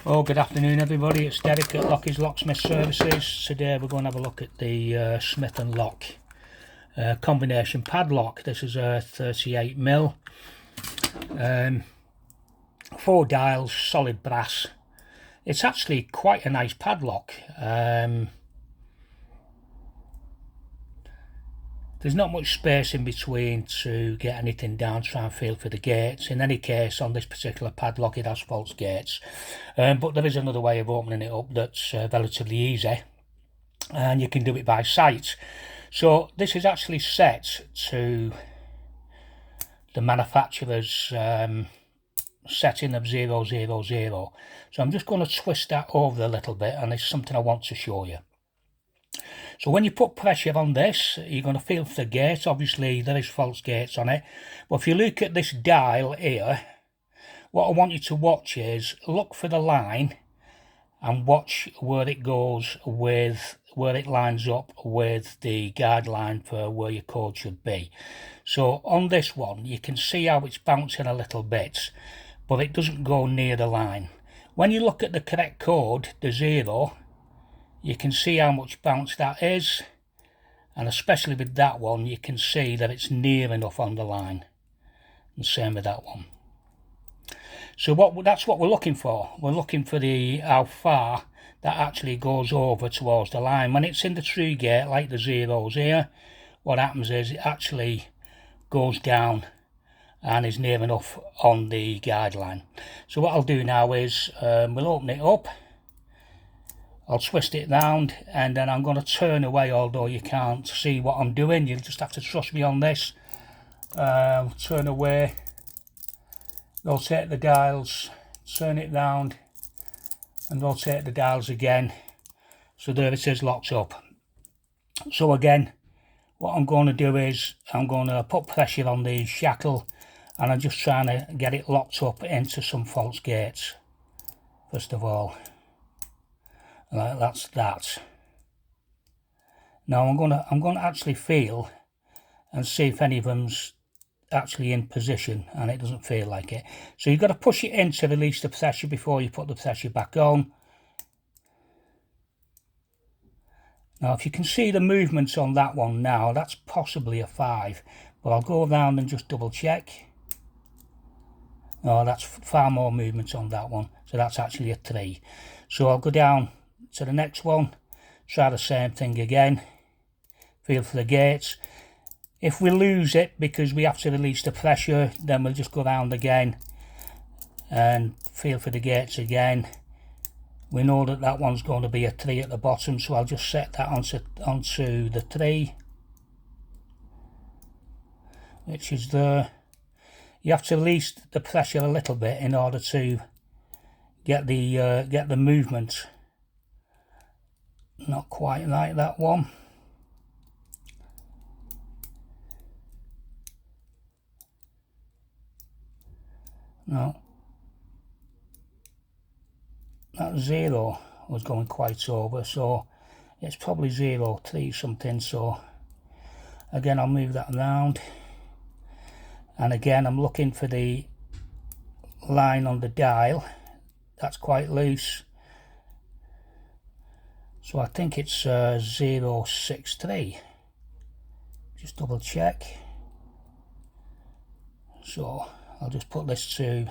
Oh, good afternoon everybody, it's Derek at Lockie's Locksmith Services. Today we're going to have a look at the Smith & Locke combination padlock. This is a 38mm, 4 dials, solid brass. It's actually quite a nice padlock. There's not much space in between to get anything down, try and feel for the gates. In any case, on this particular padlock it has false gates, but there is another way of opening it up that's relatively easy, and you can do it by sight. So this is actually set to the manufacturer's setting of 000. So I'm just going to twist that over a little bit, and it's something I want to show you. So when you put pressure on this, you're going to feel for the gate. Obviously there is false gates on it, but if you look at this dial here, what I want you to watch is look for the line and watch where it goes with, where it lines up with the guideline for where your code should be. So on this one you can see how it's bouncing a little bit, but it doesn't go near the line. When you look at the correct code, the 0, you can see how much bounce that is, and especially with that one you can see that it's near enough on the line, and same with that one. So that's what we're looking for. We're looking for the how far that actually goes over towards the line. When it's in the true gate like the 0s here, what happens is it actually goes down and is near enough on the guideline. So what I'll do now is we'll open it up, I'll twist it round, and then I'm going to turn away, although you can't see what I'm doing. You'll just have to trust me on this. Turn away, rotate the dials, turn it round, and rotate the dials again. So there it is, locked up. So again, what I'm going to do is I'm going to put pressure on the shackle, and I'm just trying to get it locked up into some false gates first of all. Right, that's that. Now I'm going to actually feel and see if any of them's actually in position, and it doesn't feel like it. So you've got to push it in to release the pressure before you put the pressure back on. Now if you can see the movements on that one now, that's possibly a 5, but I'll go around and just double check. No, that's far more movement on that one, so that's actually a 3. So I'll go down to the next one, try the same thing again, feel for the gates. If we lose it because we have to release the pressure, then we'll just go round again and feel for the gates again. We know that that one's going to be a 3 at the bottom, so I'll just set that onto the 3, which is there. You have to release the pressure a little bit in order to get the movement. Not quite like that one. No, that 0 was going quite over, so it's probably 0.3 something. So again I'll move that around, and again I'm looking for the line on the dial. That's quite loose, so I think it's 0.63. Just double check. So I'll just put this to,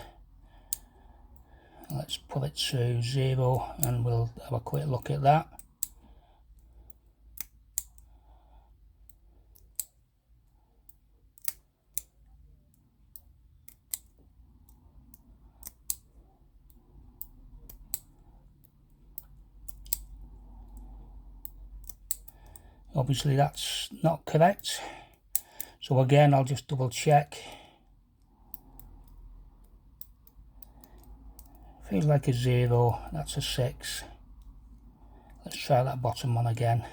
let's put it to 0, and we'll have a quick look at that. Obviously that's not correct, so again I'll just double check. Feels like a 0, that's a 6. Let's try that bottom one again.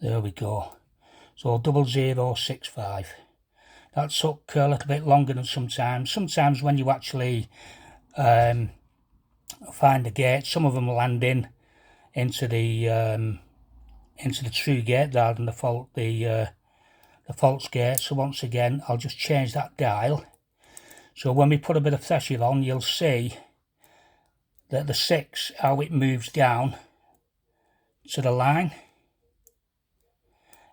There we go. So 0065. That took a little bit longer than sometimes. Sometimes when you actually find the gate. Some of them land into the true gate rather than the false gate. So once again, I'll just change that dial. So when we put a bit of pressure on, you'll see that the 6, how it moves down to the line.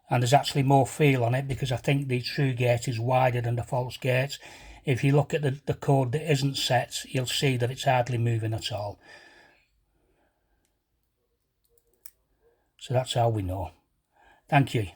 And there's actually more feel on it because I think the true gate is wider than the false gate. If you look at the code that isn't set, you'll see that it's hardly moving at all. So that's how we know. Thank you.